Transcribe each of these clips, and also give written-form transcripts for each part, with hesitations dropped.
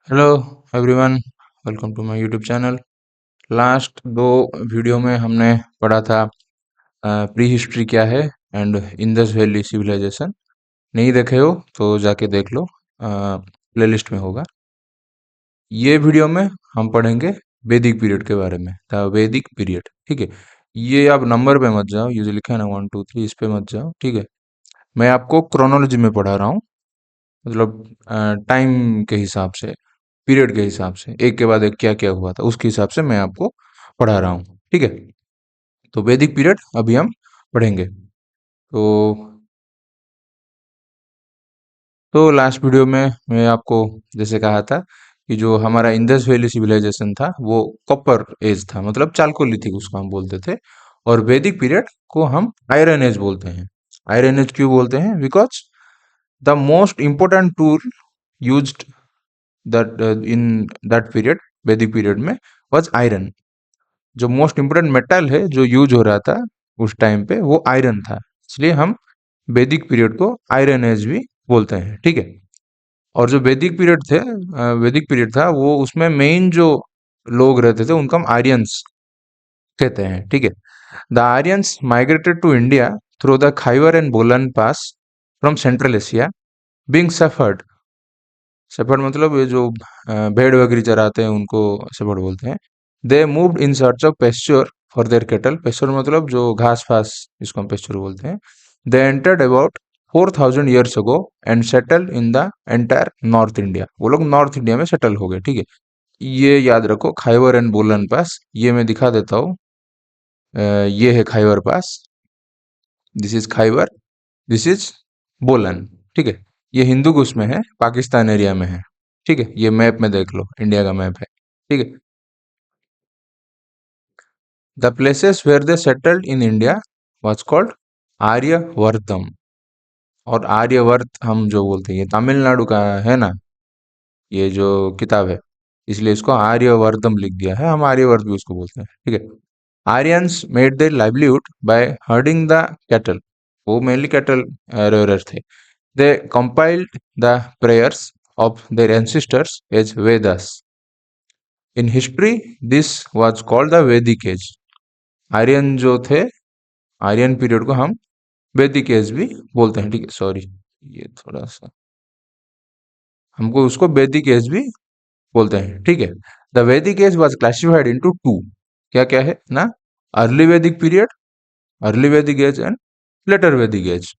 Hello everyone, welcome to my YouTube channel. Last दो video में हमने पढ़ा था प्री हिस्ट्री क्या है एंड इंडस वैली सिविलाइजेशन। नहीं देखे हो तो जाके देख लो, प्लेलिस्ट में होगा। ये वीडियो में हम पढ़ेंगे वैदिक पीरियड के बारे में, द वैदिक पीरियड। ठीक है, ये आप नंबर पे मत जाओ, ये जो लिखा है ना 1 2 3, इस पे मत जाओ। ठीक है, मैं आपको क्रोनोलॉजी में पढ़ा रहा हूँ, मतलब टाइम के हिसाब से, पीरियड के हिसाब से, एक के बाद एक क्या क्या हुआ था उसके हिसाब से मैं आपको पढ़ा रहा हूँ। ठीक है, तो वैदिक पीरियड अभी हम पढ़ेंगे। तो लास्ट वीडियो में मैं आपको जैसे कहा था कि जो हमारा इंडस वैली सिविलाइजेशन था वो कॉपर एज था, मतलब चालकोलिथिक उसको हम बोलते थे। और वैदिक पीरियड को हम आयरन एज बोलते हैं। आयरन एज क्यों बोलते हैं? Because the most important tool used that in that period, वैदिक पीरियड में, वाज आयरन। जो मोस्ट इम्पोर्टेंट मेटल है जो यूज हो रहा था उस टाइम पे वो आयरन था, इसलिए हम वैदिक पीरियड को आयरन एज भी बोलते हैं। ठीक है, और जो वैदिक पीरियड थे, वैदिक पीरियड था वो, उसमें मेन जो लोग रहते थे उनको हम आर्यंस कहते हैं। ठीक है, the Aryans migrated to India through the Khyber and Bolan pass from Central Asia, being shepherd. Shepherd मतलब ये जो भेड़ बकरी चराते हैं उनको शेफर्ड बोलते हैं। They moved in search of pasture for their cattle. Pasture मतलब जो घास फास, इसको हम पेस्च्योर बोलते हैं। They entered about 4000 years ago and settle in the entire north India. वो लोग नॉर्थ इंडिया में सेटल हो गए। ठीक है, ये याद रखो, खाइबर एंड बोलन पास, ये मैं दिखा देता हूँ। ये है Khyber pass, this is Khyber, this is Bolan. ठीक है, ये हिंदू कुश में है, पाकिस्तान एरिया में है। ठीक है, ये मैप में देख लो, इंडिया का मैप है। ठीक है, the places where they settled in India was called Aryavartam. और आर्यवर्त हम जो बोलते हैं, ये तमिलनाडु का है ना, ये जो किताब है, इसलिए इसको आर्यवर्तम लिख दिया है, हम आर्यवर्त भी उसको बोलते हैं। ठीक है, Aryans made their livelihood by herding the cattle. वो मेनली कैटल रेयरर थे। They compiled the prayers of their ancestors as Vedas. In history, this was called the Vedic Age. Aryan जो थे, आर्यन पीरियड को हम वैदिक एज भी बोलते हैं। ठीक है, सॉरी, ये थोड़ा सा, हमको उसको वैदिक एज भी बोलते हैं। ठीक है, the Vedic age was classified into two. क्या क्या है ना, अर्ली वैदिक period, early Vedic age and later Vedic age.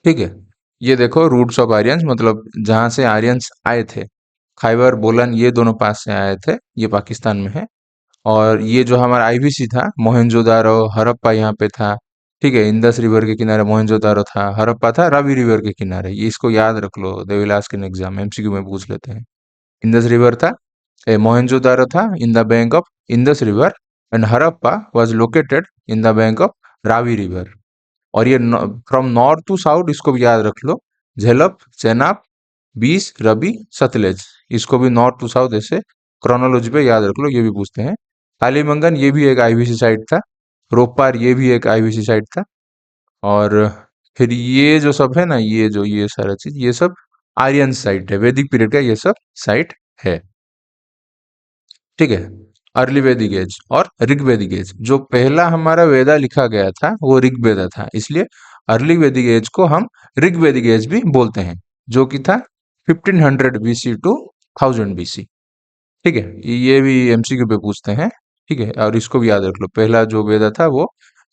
ठीक है, ये देखो रूट्स ऑफ आर्यंस, मतलब जहां से आर्यंस आए थे, खैबर बोलन ये दोनों पास से आए थे, ये पाकिस्तान में है। और ये जो हमारा आईबीसी था, मोहनजोदारो, हड़प्पा यहाँ पे था। ठीक है, इंदस रिवर के किनारे मोहनजोदारो था, हड़प्पा था रावी रिवर के किनारे। ये इसको याद रख लो, they will ask in exam, MCQ में पूछ लेते हैं। इंदस रिवर था, मोहनजोदारो था in the bank of Indus river, and Harappa was located in the bank of Ravi river. और ये फ्रॉम नॉर्थ टू साउथ इसको भी याद रख लो, झेलम, चेनाब, बीस, रबी, सतलेज, इसको भी नॉर्थ टू साउथ ऐसे क्रोनोलॉजी पे याद रख लो, ये भी पूछते हैं। कालीबंगन ये भी एक आईबीसी साइट था, रोपपार ये भी एक आईबीसी साइट था। और फिर ये जो सब है ना, ये जो ये सारा चीज, ये सब आर्यन साइट है, वैदिक पीरियड का ये सब साइट है। ठीक है, अर्ली वैदिक एज और ऋग्वेदिक एज, जो पहला हमारा वेदा लिखा गया था वो ऋग्वेदा था, इसलिए अर्ली वैदिक एज को हम ऋग्वेदिक एज भी बोलते हैं, जो कि था 1500 बीसी टू 1000 बीसी। ठीक है, ये भी एमसीक्यू पे पूछते हैं। ठीक है, और इसको भी याद रख लो, पहला जो वेदा था वो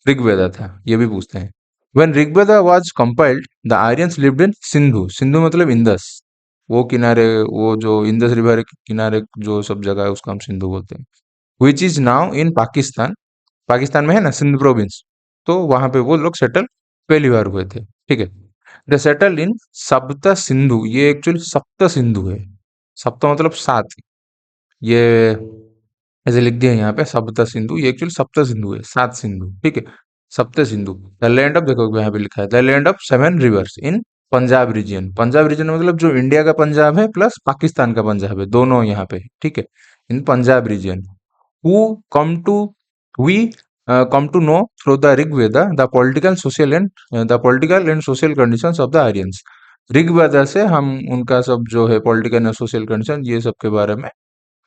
ऋग्वेदा था, ये भी पूछते हैं। When Rigveda was compiled, the Aryans lived in Sindhu. Sindhu मतलब इंदस, वो किनारे, वो जो इंदस रिवर के किनारे जो सब जगह है उसको हम सिंधु बोलते हैं। Which is now in Pakistan, Pakistan में है ना सिंध प्रोविंस, तो वहां पे वो लोग सेटल पहली बार हुए थे। ठीक है, द सेटल इन सप्त सिंधु, ये एक्चुअली सप्त सिंधु है। सप्त मतलब सात, ये ऐसे लिख दिया यहाँ पे सप्त सिंधु, ये एक्चुअली सप्त सिंधु है, सात सिंधु। ठीक है, सप्त सिंधु, द लैंड ऑफ, देखो यहाँ पे लिखा है the land of 7 rivers in Punjab region. Punjab region मतलब जो इंडिया का पंजाब है प्लस पाकिस्तान का पंजाब है, दोनों यहाँ पे। ठीक है, in Punjab region, who come to we come to know through the Rig Veda the political social and the political and social conditions of the Aryans। Rigveda से हम उनका सब जो है पॉलिटिकल एंड सोशल कंडीशन ये सब के बारे में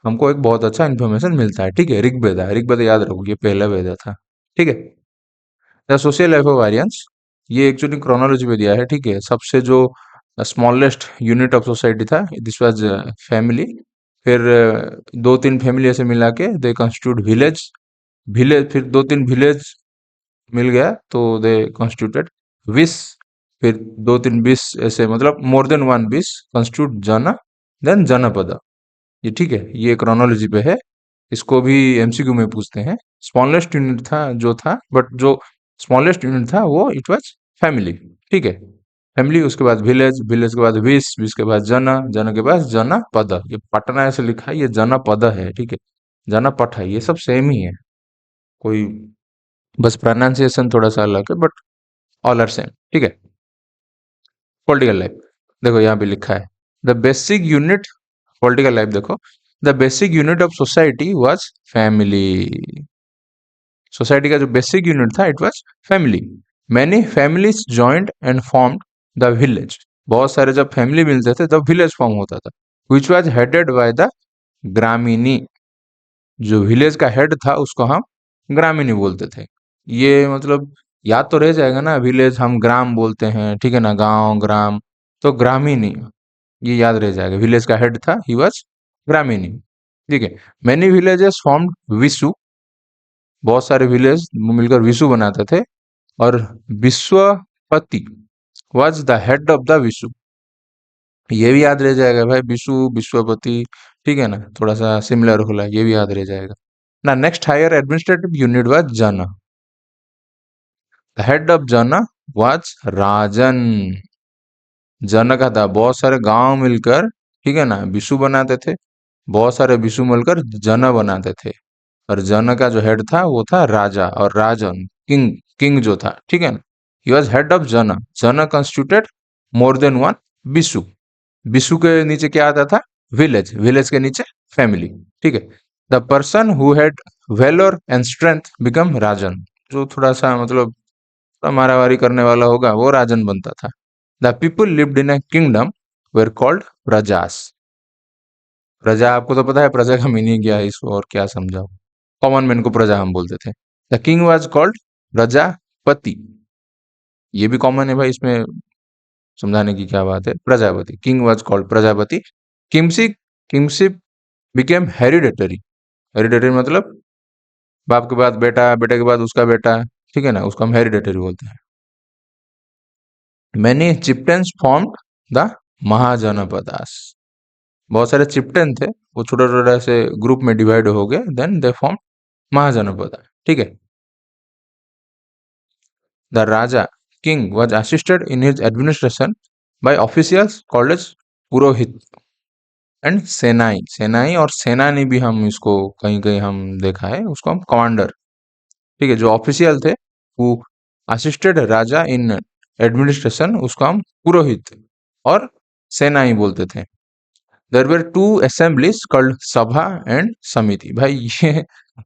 हमको एक बहुत अच्छा इन्फॉर्मेशन मिलता है। ठीक है, ऋग्वेदा, ऋग्वेदा याद रखो, ये पहला वेदा था। ठीक है। The social life of Aryans, ये एक्चुअली क्रोनोलॉजी में दिया है। ठीक है, सबसे जो स्मॉलेस्ट यूनिट ऑफ सोसाइटी था, दिस वाज फैमिली। फिर दो तीन फैमिली ऐसे मिला के दे कंस्टिट्यूट विलेज। विलेज, फिर दो तीन विलेज मिल गया तो दे कॉन्स्टिट्यूटेड विस। फिर दो तीन विस ऐसे, मतलब मोर देन वन विस कॉन्स्टिट्यूट जन, देन जनपद। ये ठीक है, ये क्रोनोलॉजी पे है। इसको भी एमसीक्यू में पूछते हैं। स्मॉलेस्ट यूनिट था जो था, बट जो स्मॉलेस्ट यूनिट था वो इट वाज फैमिली। ठीक है, फैमिली, उसके बाद विलेज, विलेज के बाद विस, विस के बाद जन, जन के बाद जनपद। ये पटना ऐसे लिखा है, ये जनपद है। ठीक है, जनपठ है, ये सब सेम ही है। कोई बस प्रोनाउंसिएशन थोड़ा सा अलग है, बट ऑल आर सेम। ठीक है। पॉलिटिकल लाइफ, देखो यहाँ पे लिखा है the basic unit. Political life देखो, the basic unit of society was family. Society का जो बेसिक यूनिट था it was family. Many families joint and formed the village. बहुत सारे जब फैमिली मिलते थे तब विलेज फॉर्म होता था, which was headed by the gramini. जो विलेज का हेड था उसको हम ग्रामीणी बोलते थे। ये मतलब याद तो रह जाएगा ना, विलेज हम ग्राम बोलते हैं, ठीक है ना, गांव ग्राम, तो ग्रामीणी ये याद रह जाएगा। विलेज का हेड था, ही वाज ग्रामीणी। ठीक है। Many villages formed vis. बहुत सारे विलेज मिलकर विसु बनाते थे। और Vishpati was the head of the vis. ये भी याद रह जाएगा भाई, विसु विश्वपति। ठीक है ना, थोड़ा सा सिमिलर होला, ये भी याद रह जाएगा ना। Next higher administrative unit was jana. The head of jana was rajan. जन का था, बहुत सारे गांव मिलकर, ठीक है ना, विसु बनाते थे। बहुत सारे विसु मिलकर जन बनाते थे। और जन का जो हेड था वो था राजा, और राजन किंग, किंग जो था, ठीक है ना, ही वॉज हेड ऑफ जन। जन constituted more than one Visu. Visu के नीचे क्या आता था, विलेज, विलेज के नीचे फैमिली। ठीक है। The person who had valour and strength become rajan. जो थोड़ा सा मतलब मारामारी करने वाला होगा वो राजन बनता था। The people lived in a kingdom were called prajas. प्रजा आपको तो पता है, प्रजा का मीनिंग क्या है, इसको और क्या समझाओ। कॉमन मैन को प्रजा हम बोलते थे। The king was called Prajapati. ये भी कॉमन है भाई, इसमें समझाने की क्या बात है। Prajapati, king was called Prajapati. किमसिक, किंगशिप बिकेम हेरिडेटरी। हेरिडेटरी मतलब बाप के बाद बेटा, बेटे के बाद उसका बेटा, ठीक है ना, उसको हम हेरिडेटरी बोलते हैं। Many chieftains formed the mahajanapadas. बहुत सारे चिप्टेन थे, वो छोटा छोटा ऐसे ग्रुप में डिवाइड हो गए, देन दे फॉर्म महाजनपद। ठीक है। The Raja king was assisted in his administration by officials called as Purohit and shehnai. Shehnai और सेनानी भी हम इसको कहीं कहीं हम देखा है, उसको हम कमांडर। ठीक है, जो ऑफिशियल थे वो असिस्टेड राजा इन एडमिनिस्ट्रेशन, उसको हम पुरोहित और सेनाई बोलते थे। There were two assemblies called sabha and samiti. भाई ये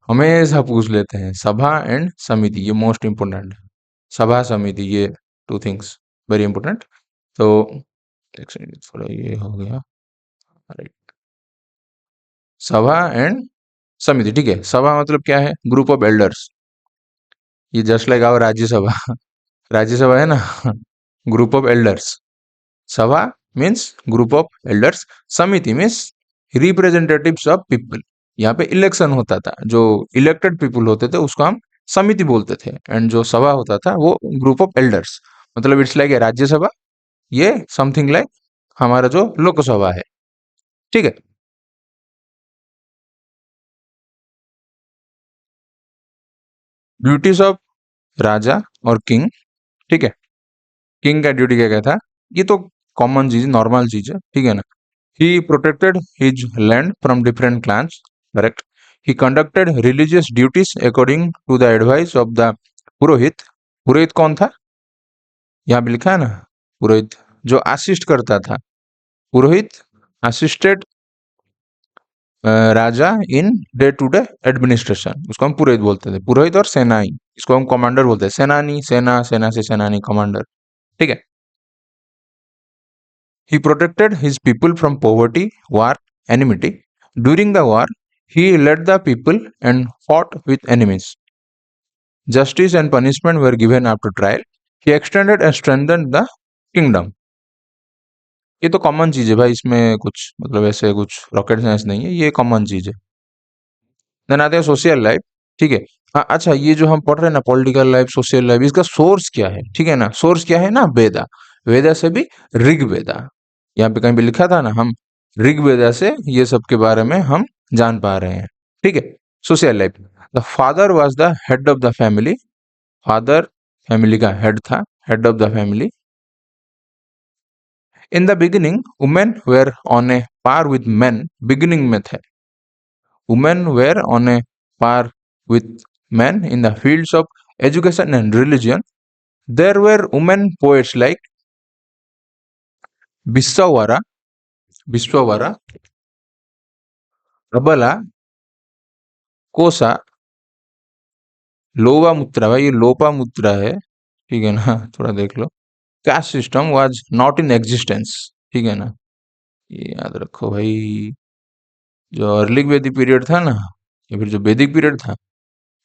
हमेशा पूछ लेते हैं, सभा एंड समिति, ये मोस्ट इंपोर्टेंट है। सभा समिति, ये टू थिंग्स वेरी इंपोर्टेंट। तो एक सेकंड, थोड़ा ये हो गया, राइट। सभा एंड समिति, ठीक है। सभा मतलब क्या है, ग्रुप ऑफ एल्डर्स। ये just like our Rajya Sabha Rajya Sabha है ना group of elders. Sabha means group of elders. Samiti means representatives of people. यहाँ पे इलेक्शन होता था, जो इलेक्टेड पीपल होते थे उसको हम समिति बोलते थे, एंड जो सभा होता था वो ग्रुप ऑफ एल्डर्स। मतलब इट्स लाइक ए राज्यसभा, ये समथिंग लाइक हमारा जो लोकसभा है। ठीक है। ड्यूटीज ऑफ राजा और किंग। ठीक है। किंग का ड्यूटी क्या क्या था, ये तो कॉमन चीज, नॉर्मल चीज है, ठीक है ना। He protected his land from different clans, correct? He conducted religious duties according to the advice of the पुरोहित। पुरोहित कौन था, यहाँ पे लिखा है ना, पुरोहित जो असिस्ट करता था। Purohit assisted raja in day to day administration, उसको हम पुरोहित बोलते थे। पुरोहित और सेनाई, इसको हम कमांडर बोलते हैं। सेनानी, सेना, सेना से सेनानी, कमांडर। ठीक है। He protected his people from poverty, war, enmity. During the war, he led the people and fought with enemies. Justice and punishment were given after trial. He extended and strengthened the kingdom. ये तो common चीज है भाई, इसमें कुछ मतलब ऐसे कुछ रॉकेट साइंस नहीं है, ये कॉमन चीज है। देन आते हैं सोशल लाइफ। ठीक है। हाँ, अच्छा, ये जो हम पढ़ रहे हैं ना, पॉलिटिकल लाइफ, सोशल लाइफ, इसका सोर्स क्या है? ठीक है ना, सोर्स क्या है ना, वेदा। वेदा से भी ऋग्वेदा, यहाँ पे कहीं भी लिखा था ना, हम ऋग्वेदा से ये सब के बारे में हम जान पा रहे हैं। ठीक है। Social life. The father was the head of the family. Father family का हेड था, head of the family. In the beginning women were on a par with men. Beginning में थे, women were on a par with men in the fields of education and religion. There were women poets like Biswavara, Biswavara, Prabala, कोसा, लोपामुद्रा। भाई ये लोपामुद्रा है, ठीक है ना, थोड़ा देख लो। Caste system was not in existence, ठीक है ना, ये याद रखो भाई। जो अर्ली वैदिक पीरियड था ना, या फिर जो वैदिक पीरियड था,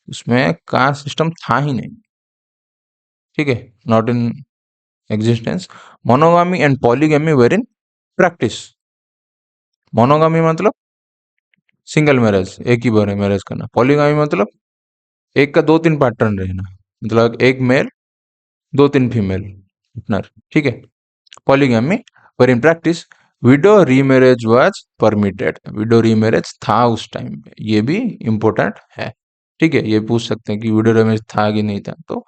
उसमें कास्ट सिस्टम था ही नहीं। ठीक है, not in existence. Monogamy and polygamy were in practice. मोनोगामी मतलब सिंगल मैरिज, एक ही बार में मैरिज करना। पॉलीगामी मतलब एक का दो तीन पार्टनर रहना, मतलब एक मेल दो तीन फीमेल पार्टनर। ठीक है। पॉलीगामी पर in practice window remarriage was permitted. Window remarriage था उस टाइम पे, ये भी इम्पोर्टेंट है। ठीक है, ये पूछ सकते हैं कि विडो रीमैरेज था कि नहीं था, तो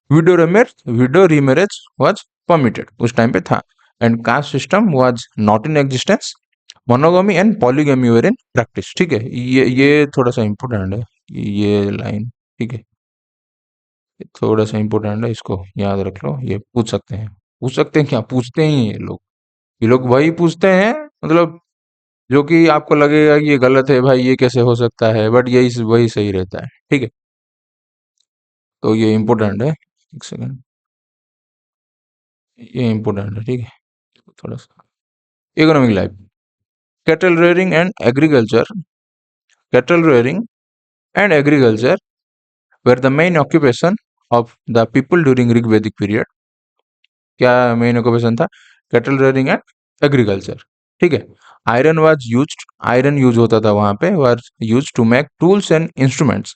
विडो रीमैरेज वाज परमिटेड, उस टाइम पे था। And cast system was not in existence. Monogamy and polygamy were in practice. ठीक है, ये थोड़ा सा इम्पोर्टेंट है, ये लाइन। ठीक है, थोड़ा सा इम्पोर्टेंट है, इसको याद रख लो। ये पूछ सकते हैं क्या, पूछते ही हैं ये लोग वही पूछते हैं, मतलब जो कि आपको लगेगा कि ये गलत है भाई, ये कैसे हो सकता है, बट यही वही सही रहता है। ठीक है, तो ये इम्पोर्टेंट है। एक सेकंड, ये इम्पोर्टेंट है। ठीक है, थोड़ा सा economic life. Cattle rearing and agriculture. Cattle rearing and agriculture were the main occupation of the people during Rig Vedic period. क्या मेन ऑक्यूपेशन था? Cattle rearing and agriculture. ठीक है। Iron was used, iron use होता था वहां पे, was use to make tools and instruments.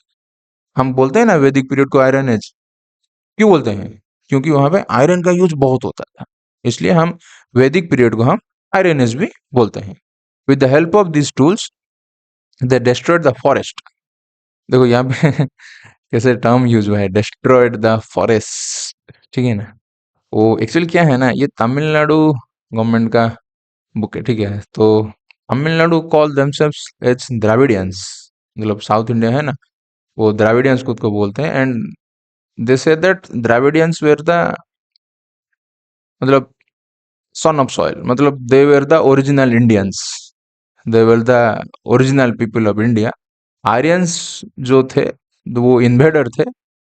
हम बोलते हैं ना वैदिक पीरियड को आयरन एज, क्यों बोलते हैं? क्योंकि वहां पे आयरन का यूज बहुत होता था, इसलिए हम वैदिक पीरियड को हम आयरन एज भी बोलते हैं। With the help of this tools they destroyed the forest. देखो यहाँ पे कैसे टर्म यूज हुआ है, डिस्ट्रॉयड द फॉरेस्ट। ठीक है ना, वो एक्चुअली क्या है ना, ये तमिलनाडु गवर्नमेंट का बुक है। ठीक है, तो तमिलनाडु कॉल देमसेल्व्स एज द्राविडियंस, मतलब साउथ इंडिया है ना, वो द्राविडियंस खुद को बोलते हैं। And they say that द्राविडियंस where the, मतलब सन ऑफ सॉइल, मतलब they were the original Indians, they were the original people of India. Aryans जो थे, तो वो इन्वेडर थे,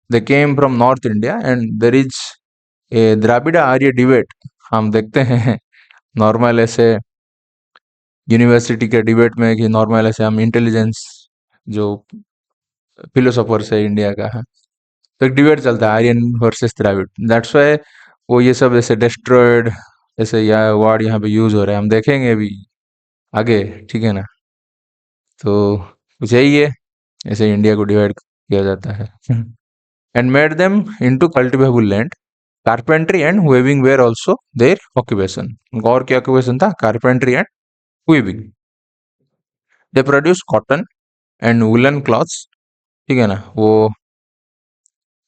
they came from north India and there is a Dravida Arya debate. हम देखते हैं नॉर्मल ऐसे यूनिवर्सिटी के डिबेट में कि नॉर्मल ऐसे हम इंटेलिजेंस जो फिलोसोफर्स है इंडिया का है, तो एक डिबेट चलता है Aryan versus Dravid. That's why वो ये सब ऐसे डिस्ट्रॉयड ऐसे या वर्ड यहाँ पे यूज हो रहे हैं, हम देखेंगे अभी आगे। ठीक है ना, तो कुछ यही है, ऐसे इंडिया को डिवाइड किया जाता है। And made them into cultivable land. Carpentry and weaving were also their occupation. और क्या ऑक्यूपेशन था? Carpentry and weaving. They produce cotton and woollen cloths. ठीक है ना, वो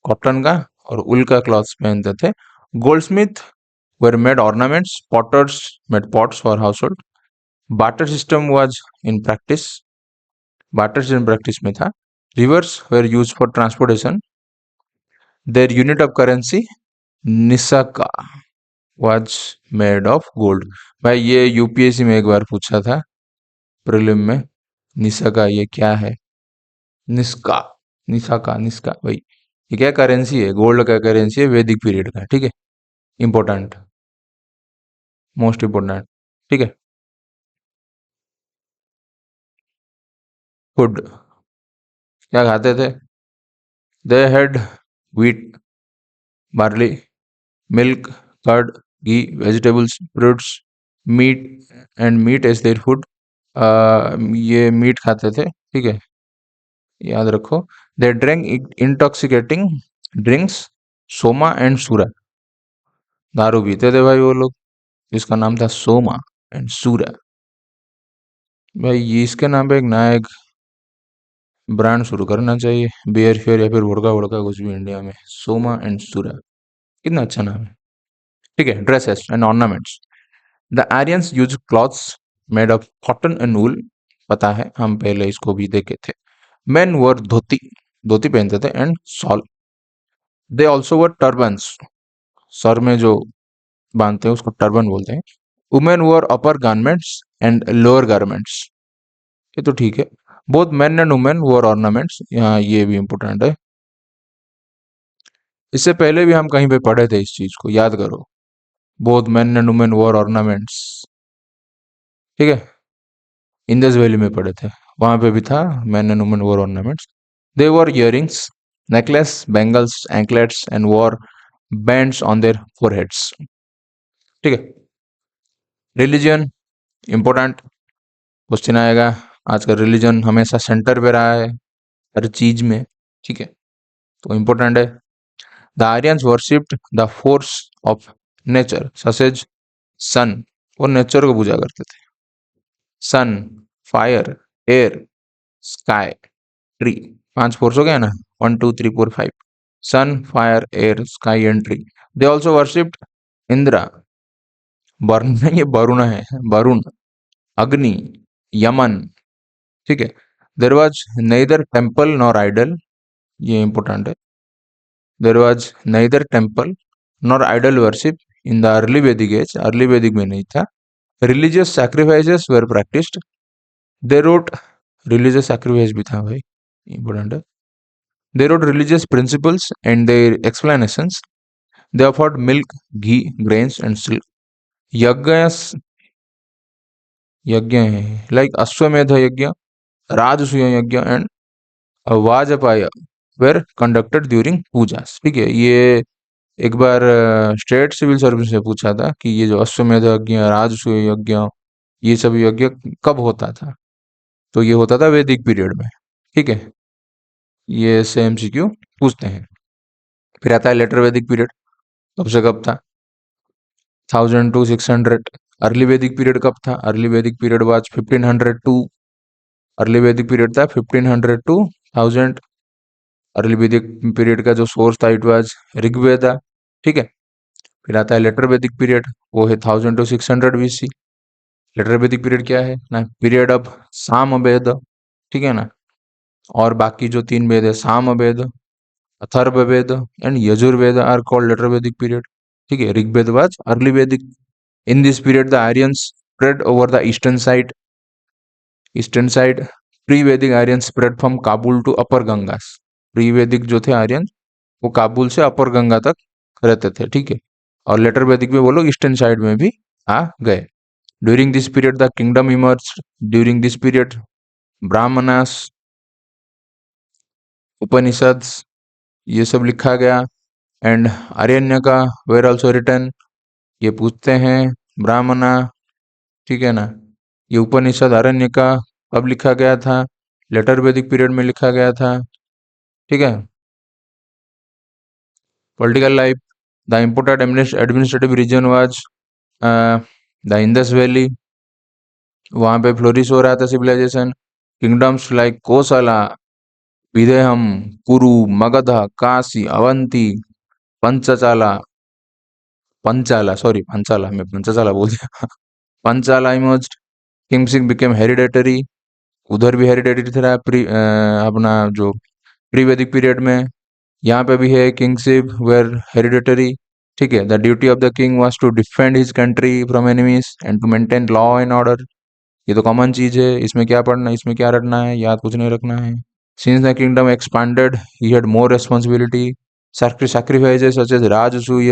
कॉटन का और उल का क्लॉथ्स पहनते थे। Goldsmith were made ornaments, potters made pots for household. Barter system was in practice, barter system practice में था। Rivers were use for transportation. Their unit of currency nishka was made of gold. भाई ये UPSC में एक बार पूछा था prelim में, निसाका ये क्या है? निस्का, निसाका, निस्का भाई ये क्या करेंसी है? गोल्ड का करेंसी है वैदिक पीरियड का। ठीक है, इंपॉर्टेंट, मोस्ट इंपॉर्टेंट। ठीक है। फूड क्या खाते थे? They had wheat, barley, milk, curd, ghee, vegetables, fruits, meat and meat as their food. ये मीट खाते थे, ठीक है, याद रखो। They drink intoxicating drinks, soma and sura. दारू पीते थे भाई वो लोग, जिसका नाम था सोमा एंड सूरा। भाई ये इसके नाम पे एक नया एक ब्रांड शुरू करना चाहिए, बियर फियर या फिर वोडका वोडका कुछ भी, इंडिया में सोमा एंड सूरा। कितना अच्छा नाम है। ठीक है, dresses and ornaments. The Aryans use clothes made of cotton and wool. पता है, हम पहले इसको भी देखे थे। मेन वर धोती, धोती पहनते थे, and shawl. They also wore turbans, सर में जो बांधते हैं उसको टर्बन बोलते हैं। Women wore upper garments and lower garments. ये तो ठीक है। Both men and women wore ornaments, यहाँ ये भी इंपॉर्टेंट है। इससे पहले भी हम कहीं पे पढ़े थे इस चीज को, याद करो। Both men and women wore ornaments, ठीक है, इंडस वैली में पढ़े थे, वहां पे भी था man and women wore ornaments. They wore earrings, necklace, bangles, anklets and wore bands on their foreheads. ठीक है। रिलीजन इंपॉर्टेंट क्वेश्चन आएगा। आजकल रिलीजन हमेशा सेंटर पे रहा है हर चीज में, ठीक है, तो इंपॉर्टेंट है। The Aryans worshipped the force of nature such as sun. वो नेचर को पूजा करते थे। Sun, fire, air, sky, tree. 5 force हो गया ना, 1 2 3 4 5। Sun, fire, air, sky and tree. They also worshipped Indra, Varun नहीं, ये वरुण है, वरुण, अग्नि, यमन। ठीक है। There was neither temple nor idol, ये इंपॉर्टेंट है। There was neither temple nor idol worship in the early Vedic as, early वैदिक में नहीं था। Religious sacrifices were practised. They wrote, religious sacrifice भी था भाई, इंपॉर्टेंट है। They wrote religious principles and their explanations. They offered milk, ghee, grains, and silk. Yajnas, यज्ञ है like अश्वमेध यज्ञ, राजसूय यज्ञ and Vajpayee where conducted during Pooja's. ठीक है, ये एक बार स्टेट सिविल सर्विस से पूछा था कि ये जो अश्वमेध यज्ञ, राजसूय यज्ञ, ये सब यज्ञ कब होता था? तो ये होता था वैदिक पीरियड में। ठीक है, ये से एमसीक्यू पूछते हैं। फिर आता है लेटर वैदिक पीरियड, कब से कब था? 1000 to 600। अर्ली वैदिक पीरियड कब था? अर्ली वैदिक पीरियड वाज 1500 टू, अर्ली वैदिक पीरियड था 1500 टू 1000। अर्ली वैदिक पीरियड का जो सोर्स था इट वाज ऋग्वेदा। ठीक है। फिर आता है लेटर वैदिक पीरियड, वो है 1000 to 600 BC। लेटर वैदिक पीरियड क्या है ना? पीरियड ऑफ साम वेद, ठीक है ना। और बाकी जो 3 वेद है, Sama Veda, Atharvaveda and Yajurveda are called later वैदिक पीरियड। ठीक है, Rigveda was early Vedic. In this period the Aryans spread over the eastern side. Pre Vedic Aryan spread from Kabul to upper Gangas. Pre Vedic जो थे आर्यन, वो काबुल से अपर गंगा तक रहते थे, ठीक है। और लेटर वैदिक में वो लोग ईस्टर्न साइड में भी आ गए। During this period the kingdom emerge. During this period Brahmanas, Upanishads, ये सब लिखा गया। एंड आर्यन्य का वेर ऑल्सो रिटर्न, ये पूछते हैं ब्राह्मणा, ठीक है ना। ये उपनिषद आरण्य का कब लिखा गया था? लेटर वैदिक पीरियड में लिखा गया था, ठीक है। Political life, the important administrative region was the Indus valley, वहां पे फ्लोरिश हो रहा था civilisation. Kingdoms like Kosala, Videham, Kuru, Magadha, Kashi, Avanti, Panchchala, Panchala, sorry Panchala, मैं पंचचाला बोल दिया। Panchala emerged, kingship became hereditary, उधर भी हेरिडेटरी था अपना जो प्री वैदिक पीरियड में। यहाँ पे भी है किंगशिप वेर हेरिडेटरी, ठीक है। The duty of the king was to defend his country from enemies and to maintain law and order. ये तो कॉमन चीज है, इसमें क्या पढ़ना, इसमें क्या रटना है, याद कुछ नहीं रखना है। Since the kingdom expanded he had more responsibility. Sacrifices such as Rajasuya,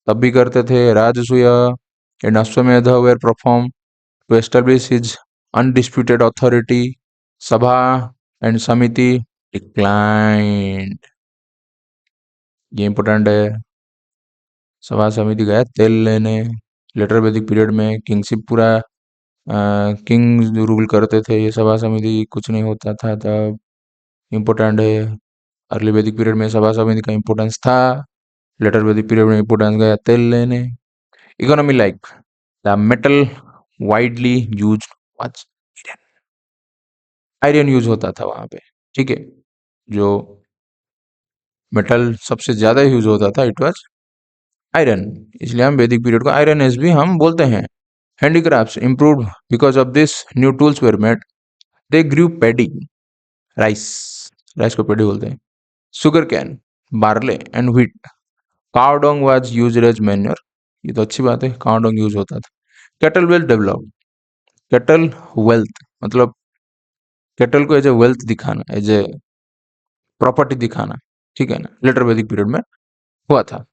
तब भी करते थे Rajasuya. And Ashvamedha were perform to establish his undisputed authority. Sabha and samiti declined. ये इंपॉर्टेंट है. सभा समिति गया तेल लेने. लेटर वैदिक पीरियड में किंगशिप पूरा किंग रूल करते थे. ये सभा समिति कुछ नहीं होता था तब. इम्पोर्टेंट है. अर्ली वैदिक पीरियड में सभा समिति का इम्पोर्टेंस था. लेटर वैदिक पीरियड में इम्पोर्टेंस गया तेल लेने. Economy like the metal widely use was iron use होता था वहां पे. ठीक है. जो मेटल सबसे ज्यादा यूज होता था इट वाज आयरन. इसलिए हम वैदिक पीरियड को आयरन एज भी हम बोलते हैं. Handicrafts improved because of this new tools were made. They grew paddy, rice. Rice को पेडी बोलते हैं. Sugar cane, barley and wheat. Cow dung was used as manure. ये तो अच्छी बात है. काउ डंग यूज होता था. Cattle wealth develop. Cattle wealth मतलब कैटल को एज ए वेल्थ दिखाना, एज ए प्रॉपर्टी दिखाना. ठीक है ना. लेटर वैदिक पीरियड में हुआ था.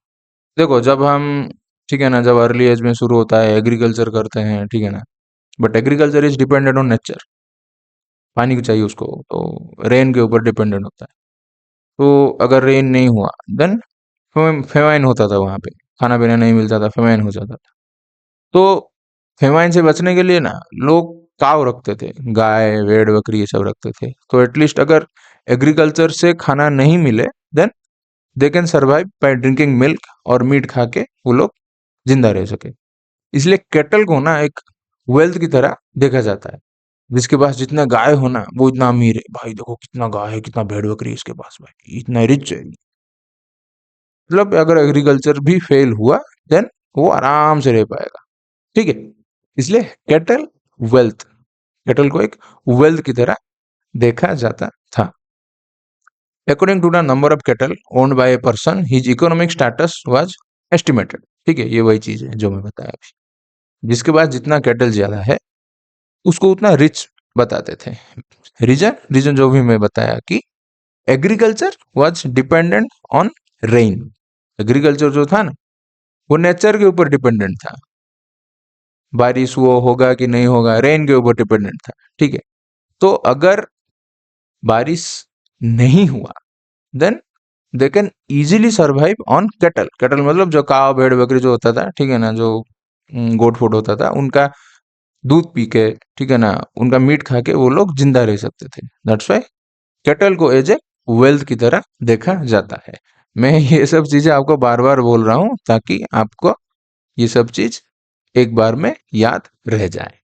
देखो जब हम ठीक है ना, जब अर्ली एज में शुरू होता है एग्रीकल्चर करते हैं. ठीक है ना. But agriculture is dependent on nature. पानी को चाहिए उसको, तो रेन के ऊपर डिपेंडेंट होता है. तो अगर रेन नहीं हुआ देन फेमाइन होता था वहां पे. खाना पीना नहीं मिलता था, फेमाइन हो जाता था. तो फेमाइन से बचने के लिए ना लोग काव रखते थे. गाय भेड़ बकरी ये सब रखते थे. तो एटलीस्ट अगर एग्रीकल्चर से खाना नहीं मिले then they can survive by drinking milk और मीट खा के वो लोग जिंदा रह सके. इसलिए केटल को ना एक वेल्थ की तरह देखा जाता है. जिसके पास जितना गाय हो ना वो इतना अमीर है. भाई देखो कितना गाय है, कितना भेड़ बकरी है इसके पास, भाई इतना रिच है. मतलब अगर एग्रीकल्चर भी फेल हुआ देन वो आराम से रह पाएगा. ठीक है. इसलिए कैटल वेल्थ, कैटल को एक वेल्थ की तरह देखा जाता था. According to the number of cattle owned by a person his economic status was estimated. ठीक है. ये वही चीज है जो मैं बताया अभी. जिसके पास जितना कैटल ज्यादा है उसको उतना रिच बताते थे. रीजन रीजन जो भी मैं बताया कि agriculture was dependent on rain. Agriculture जो था ना वो नेचर के ऊपर डिपेंडेंट था. बारिश वो होगा कि नहीं होगा रेन के ऊपर डिपेंडेंट था. ठीक है. तो अगर बारिश नहीं हुआ then they can easily survive on cattle. Cattle मतलब जो काव भेड़ बकरी जो होता था. ठीक है ना. जो गोट फोट होता था उनका दूध पी के, ठीक है ना, उनका मीट खा के वो लोग जिंदा रह सकते थे. दैट्स वाई कैटल को एज ए वेल्थ की तरह देखा जाता है. मैं ये सब चीजें आपको बार बार बोल रहा हूं ताकि आपको ये सब चीज एक बार में याद रह जाए.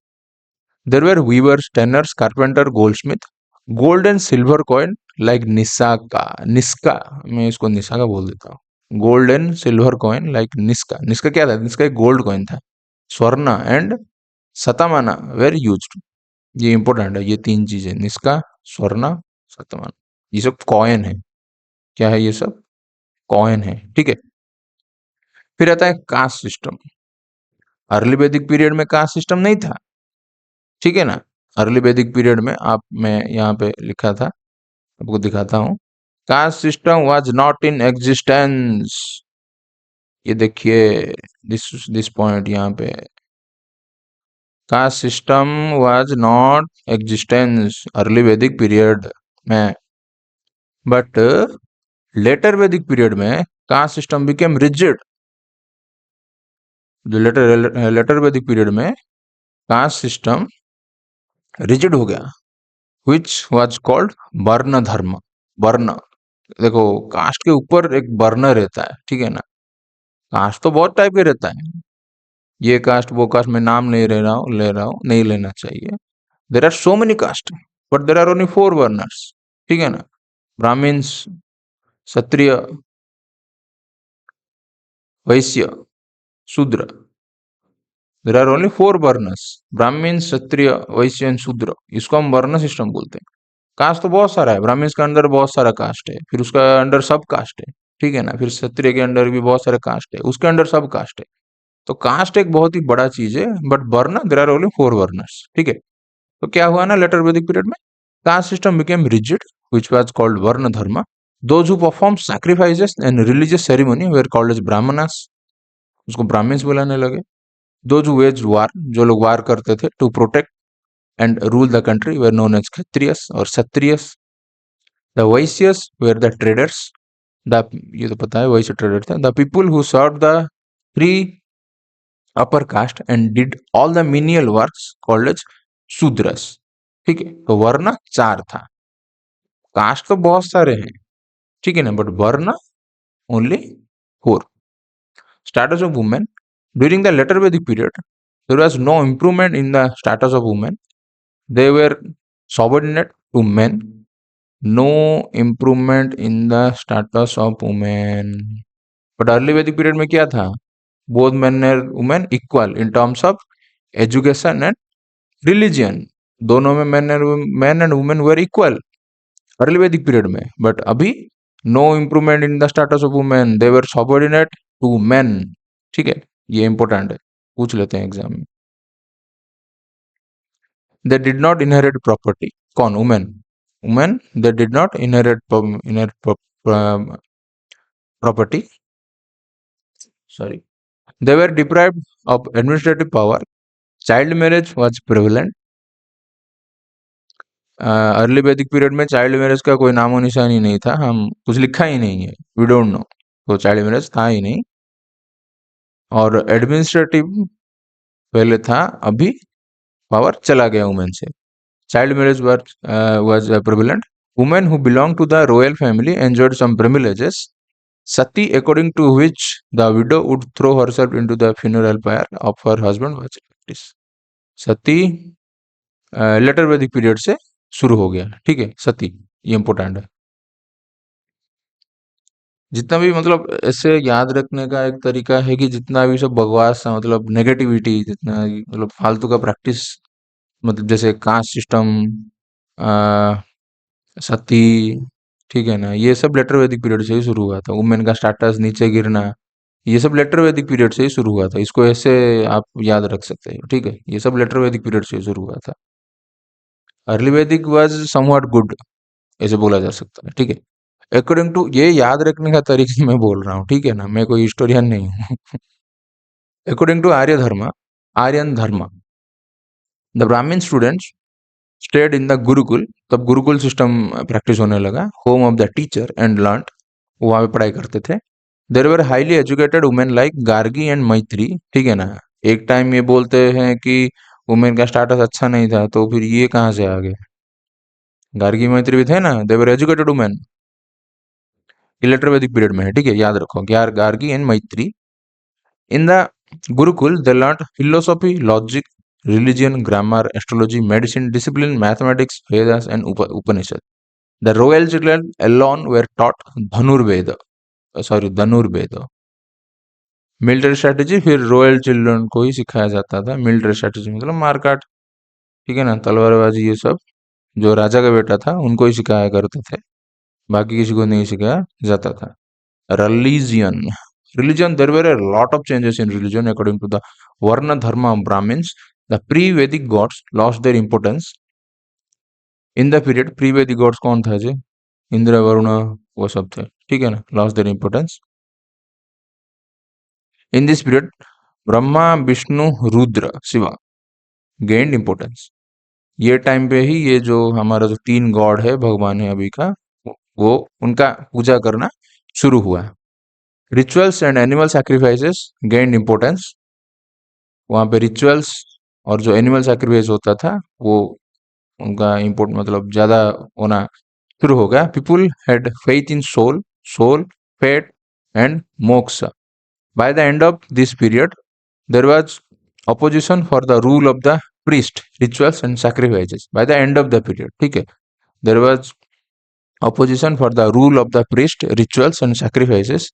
There were weavers, tanners, carpenter, goldsmith. Gold and silver coin like nishka. Nishka, मैं इसको निसाका बोल देता हूँ. Gold and silver coin like nishka. Nishka क्या था? निस्का एक गोल्ड कॉइन था. Swarna and satamana were used. ये इंपॉर्टेंट है. ये तीन चीजें निस्का, स्वर्ण, सतमान, ये सब कॉइन है. क्या है? ये सब कॉइन है. ठीक है. फिर आता है कास्ट सिस्टम. अर्ली वैदिक पीरियड में कास्ट सिस्टम नहीं था. ठीक है ना. अर्ली वैदिक पीरियड में मैं यहाँ पे लिखा था, आपको दिखाता हूँ. Cast system was not in existence. ये देखिए दिस पॉइंट यहाँ पे. Cast system was not existence early वैदिक पीरियड में. बट लेटर वैदिक पीरियड में कास्ट सिस्टम बिकेम रिजिड. जो लेटर वैदिक पीरियड में कास्ट सिस्टम रिजिड हो गया. विच वाज कॉल्ड वर्ण धर्म. वर्ण, देखो कास्ट के ऊपर एक वर्ण रहता है. ठीक है ना. कास्ट तो बहुत टाइप के रहता है. ये कास्ट वो कास्ट, में नाम नहीं ले रहा हूँ, नहीं लेना चाहिए. There are so many caste but there are only 4 varnas. ठीक है ना. Brahmans, Kshatriya, Vaishya, Shudra. There are only 4 varnas. Brahman, Kshatriya, Vysya and शूद्र. इसको हम वर्ण सिस्टम बोलते हैं. कास्ट तो बहुत सारा है. ब्राह्मण के अंदर बहुत सारा कास्ट है. फिर उसका अंडर सब कास्ट है. ठीक है ना. फिर क्षत्रिय के अंदर भी बहुत सारे कास्ट है. उसके अंडर सब कास्ट है. तो कास्ट एक बहुत ही बड़ा चीज है. बट वर्ण देर आर ओनली 4 वर्नर्स. ठीक है. तो क्या हुआ ना लेटर वैदिक पीरियड में caste system became rigid which was called varna dharma. Those who perform sacrifices and religious ceremony were called as Brahmanas. उसको ब्राह्मण्स बुलाने लगे. दोज हु वेज वार, जो लोग वार करते थे to protect and rule the country were known as Kshatriyas और Kshatriyas. The Vaishyas were the traders, the, ये तो पता है वैश्य ट्रेडर थे। The people who serve the free upper caste and did all the menial works called as Shudras. ठीक है, तो वर्ण चार था, कास्ट तो बहुत सारे हैं, ठीक है ना, बट वर्ण only four. Status of women during the later Vedic period, there was no improvement in the status of women. They were subordinate to men. No improvement in the status of women. But early Vedic period में क्या था? Both men and women equal in terms of education and religion. दोनों में men and women were equal early वैदिक period में। But अभी no improvement in the status of women, they were subordinate to men. ठीक है, ये important है, पूछ लेते हैं एग्जाम में। They did not inherit property, कौन? Women. Women they did not inherit property, sorry, they were deprived of administrative power, child marriage was prevalent. Early वैदिक पीरियड में चाइल्ड मैरिज का कोई नामो निशान ही नहीं था, हम कुछ लिखा ही नहीं है, वी डोंट नो, तो चाइल्ड मैरिज था ही नहीं। और एडमिनिस्ट्रेटिव पहले था, अभी पावर चला गया वुमेन से। Child marriage was prevalent. Women who belong to the royal family enjoyed some privileges. Sati, according to which the widow would throw herself into the funeral pyre of her husband was practice. Sati later वैदिक period से शुरू हो गया, ठीक है, सती, ये important है। जितना भी मतलब ऐसे याद रखने का एक तरीका है कि जितना भी सब बकवास है, मतलब नेगेटिविटी, जितना मतलब फालतू का प्रैक्टिस, मतलब जैसे कास्ट सिस्टम, सती, ठीक है ना, ये सब लेटर वैदिक पीरियड से ही शुरू हुआ था। वुमेन का स्टेटस नीचे गिरना, ये सब लेटर वैदिक पीरियड से ही शुरू हुआ था। इसको ऐसे आप याद रख सकते हो, ठीक है, ये सब लेटर वैदिक पीरियड से ही शुरू हुआ था। अर्ली वैदिक वाज समवॉट गुड, ऐसे बोला जा सकता है, ठीक है। अकॉर्डिंग टू, ये याद रखने का तरीका मैं बोल रहा हूँ, ठीक है ना, मैं कोई हिस्टोरियन नहीं हूँ। अकॉर्डिंग टू आर्य धर्म, Aryan dharma, the Brahmin students stayed in the gurukul, तब गुरुकुल सिस्टम प्रैक्टिस होने लगा, home of the teacher and learn, वहां पे पढ़ाई करते थे। There were highly educated women like Gargi and Maitri, ठीक है ना। एक टाइम ये बोलते हैं कि वुमेन का स्टेटस अच्छा नहीं था, तो फिर ये कहाँ से आ गए? गार्गी मैत्री भी थे ना, देवर एजुकेटेड वुमेन, लेटर वैदिक पीरियड में है, ठीक है, याद रखो, गार्गी एंड मैत्री। इन the Gurukul they learn philosophy, logic, religion, grammar, astrology, medicine, discipline, mathematics, Vedas, and Upanishad. The royal children alone were taught Dhanurveda, Dhanurveda. Military strategy फिर रॉयल चिल्ड्रन को ही सिखाया जाता था। मिलिट्री स्ट्रेटेजी मतलब मारकाट, ठीक है ना, तलवारबाजी, ये सब जो राजा का बेटा था उनको ही सिखाया करते थे, बाकी किसी को नहीं सिखाया जाता था। Religion. Religion, there were a lot of changes in religion according to the Varna Dharma of Brahmins. The pre-Vedic gods lost their importance. In the period, pre-Vedic gods कौन था जी? इंद्र, वरुण, वो सब थे, ठीक है ना, lost their importance. In this period, Brahma, Vishnu, Rudra, Shiva gained importance. ये time पे ही ये जो हमारा जो तीन गॉड है, भगवान है अभी का, वो उनका पूजा करना शुरू हुआ। Rituals and animal sacrifices gained importance, वहां पे रिचुअल्स और जो एनिमल सैक्रिफाइस होता था वो उनका इम्पोर्ट मतलब ज्यादा होना शुरू हो गया। People had faith in soul, fate and moksha. By the end of this period there was opposition for the rule of the priest, rituals and sacrifices. By the end of the period, ठीक है, there was opposition for the rule of the priest, rituals and sacrifices.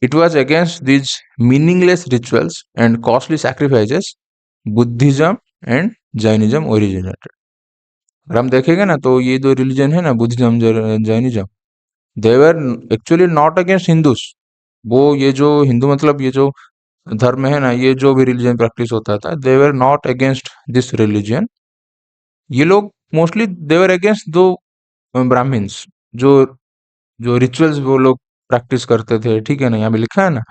It was against these meaningless rituals and costly sacrifices Buddhism and Jainism originated. अगर हम देखेंगे ना तो ये दो religion है ना, Buddhism, Jainism, they were actually not against Hindus. वो ये जो हिंदू मतलब ये जो धर्म है ना, ये जो भी रिलीजन प्रैक्टिस होता था, they were not against this religion. ये लोग mostly they were against those Brahmins, जो जो रिचुअल्स वो लोग प्रैक्टिस करते थे, ठीक है ना, यहाँ पे लिखा है ना,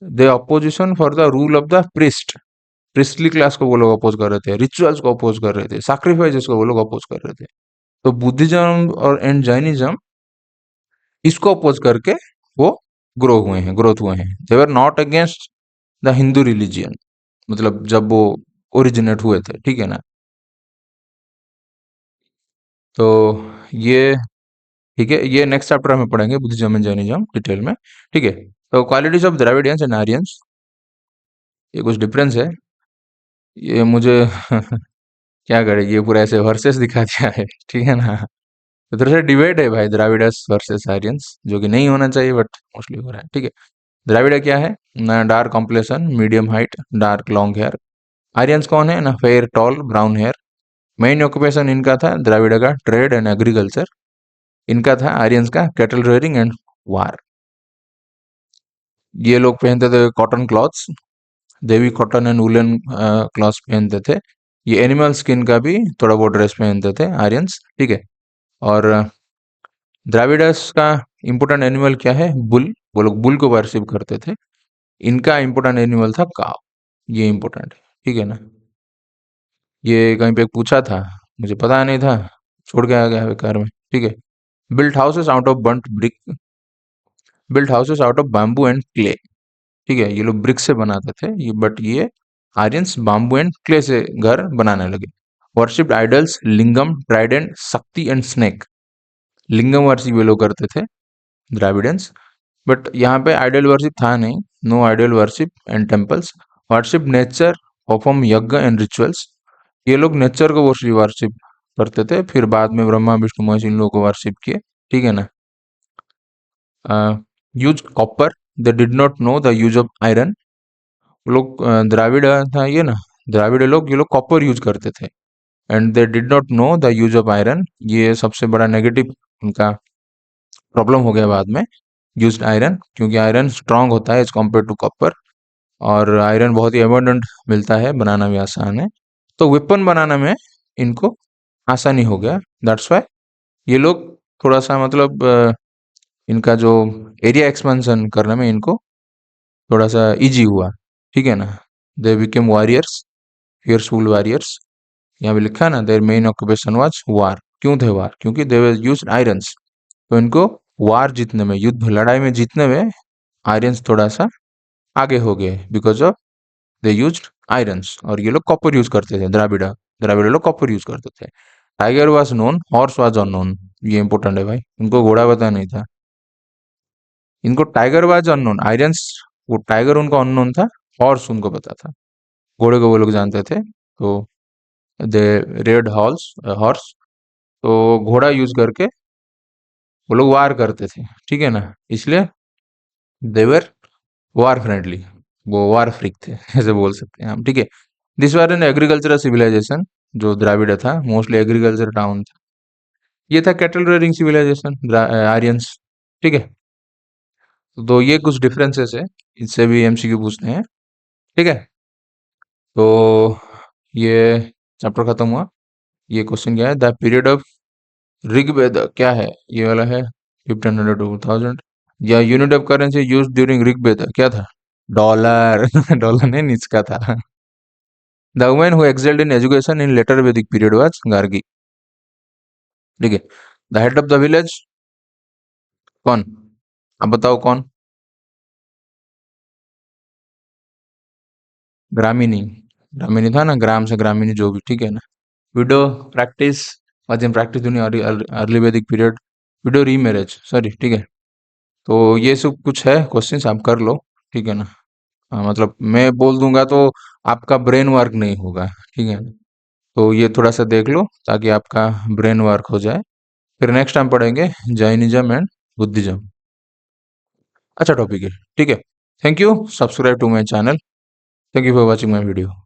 they opposition for the rule of the priest, priestly class को वो लोग अपोज कर रहे थे, रिचुअल्स को अपोज कर रहे थे, सैक्रिफाइसेस को वो लोग अपोज कर रहे थे। तो बुद्धिज्म और एंड जैनिज्म इसको अपोज करके वो ग्रोथ हुए हैं। They were not against the Hindu religion, मतलब जब वो ओरिजिनेट हुए थे, ठीक है ना। तो ये ठीक है, ये नेक्स्ट चैप्टर में पढ़ेंगे बुद्धिज्म एंड जैनिज्म डिटेल में, ठीक है। तो qualities of Dravidians and Aryans, ये कुछ डिफरेंस है, ये मुझे क्या करे, ये पूरा ऐसे वर्सेस दिखा दिया है, ठीक है ना। तो तरह से डिबेट है भाई, द्राविडस वर्सेस आर्यंस, जो कि नहीं होना चाहिए बट मोस्टली हो रहा है, ठीक है। द्राविड़ क्या है ना, dark complexion, medium height, dark long hair. Aryans कौन है ना, fair tall brown hair. Main occupation इनका था द्राविड़ का ट्रेड एंड एग्रीकल्चर। इनका था आर्यंस का कैटल रेयरिंग एंड वार। ये लोग पहनते थे cotton clothes, Devi cotton and woollen clothes पहनते थे। ये एनिमल स्किन का भी थोड़ा बहुत ड्रेस पहनते थे आर्यंस, ठीक है। और द्राविडस का इम्पोर्टेंट एनिमल क्या है, बुल। वो लोग बुल को वर्शिप करते थे। इनका इम्पोर्टेंट एनिमल था काव, ये इम्पोर्टेंट है, ठीक है ना। ये कहीं पे पूछा था, मुझे पता नहीं था, छोड़ के आ गया बेकार में, ठीक है। Built houses out of burnt brick, built houses out of bamboo and clay, ठीक है। ये लोग ब्रिक से बनाते थे ये, बट ये आर्यंस बाम्बू एंड क्ले से घर बनाने लगे। वर्शिप्ड आइडल्स लिंगम, ट्राइडेंट, शक्ति एंड स्नेक। लिंगम वर्शिप ये लोग करते थे द्राविडियंस, बट यहाँ पे आइडल वर्शिप था नहीं, no idol worship and temples. Worship nature, perform yajna and rituals. ये लोग नेचर को वर्शिप करते थे, फिर बाद में ब्रह्मा विष्णु महेश इन लोगों को वर्शिप किए, ठीक है ना। Use copper, they did not know the use of iron. लोग द्राविड था ये ना, द्राविड लोग ये लोग कॉपर यूज करते थे, and they did not know the use of iron. ये सबसे बड़ा नेगेटिव उनका प्रॉब्लम हो गया बाद में, यूज्ड आयरन, क्योंकि आयरन स्ट्रांग होता है एज कम्पेयर टू कॉपर, और आयरन बहुत ही एबंडेंट मिलता है, बनाना भी आसान है। तो वेपन बनाने में इनको आसानी हो गया, दैट्स वाई ये लोग थोड़ा सा मतलब इनका जो एरिया एक्सपेंशन करने में इनको थोड़ा सा इजी हुआ, ठीक है ना। They became warriors, fearful warriors. यहाँ पे लिखा है ना, देयर मेन ऑक्यूपेशन वाज वार। क्यों थे वार, क्योंकि दे वर यूज्ड आयरन्स। तो इनको वार जीतने में, युद्ध लड़ाई में जीतने में आयरन्स थोड़ा सा आगे हो गए, because of they used irons. और ये लोग कॉपर यूज करते थे, द्राविड़ा द्राविड़ लोग कॉपर यूज करते थे। Tiger was known, horse was unknown. ये इंपॉर्टेंट है भाई, इनको घोड़ा पता नहीं था। इनको टाइगर वाज अननोन, आयरन्स, वो टाइगर उनको अननोन था, हॉर्स उनको पता था, घोड़े को वो लोग जानते थे। तो दे रेड हॉर्स हॉर्स, तो घोड़ा यूज करके वो लोग वार करते थे, ठीक है ना। इसलिए देवर वार फ्रेंडली, वो वार फ्रीक थे ऐसे बोल सकते हैं हम, ठीक है। This was an agricultural civilization, जो द्राविड़ था मोस्टली एग्रीकल्चर टाउन था। ये था कैटल रेयरिंग सिविलाइजेशन, आर्यंस, ठीक है। तो ये कुछ डिफरेंसेस है, इससे भी एमसीक्यू पूछते हैं, ठीक है। तो ये चैप्टर खत्म हुआ। ये क्वेश्चन क्या है, द पीरियड ऑफ ऋग्वेद क्या है, ये वाला है 1500 to 2000। या unit of currency use during Rigveda क्या था, डॉलर डॉलर नहीं, निचका था। The women who excelled in education in later वैदिक पीरियड वाज गार्गी, ठीक है। The head of the village कौन, आप बताओ कौन। ग्रामीणी, ग्रामीणी था ना, ग्राम से ग्रामीणी जो भी, ठीक है ना। Window practice was in practice in early वैदिक पीरियड। विडो रीमैरिज, सॉरी, ठीक है। तो ये सब कुछ है क्वेश्चंस, आप कर लो, ठीक है ना। हाँ, मतलब मैं बोल दूंगा तो आपका ब्रेन वर्क नहीं होगा, ठीक है। तो ये थोड़ा सा देख लो ताकि आपका ब्रेन वर्क हो जाए। फिर नेक्स्ट टाइम पढ़ेंगे जैनिज्म एंड बुद्धिज्म। अच्छा टॉपिक है, ठीक है। Thank you, subscribe to my channel. Thank you for watching my video.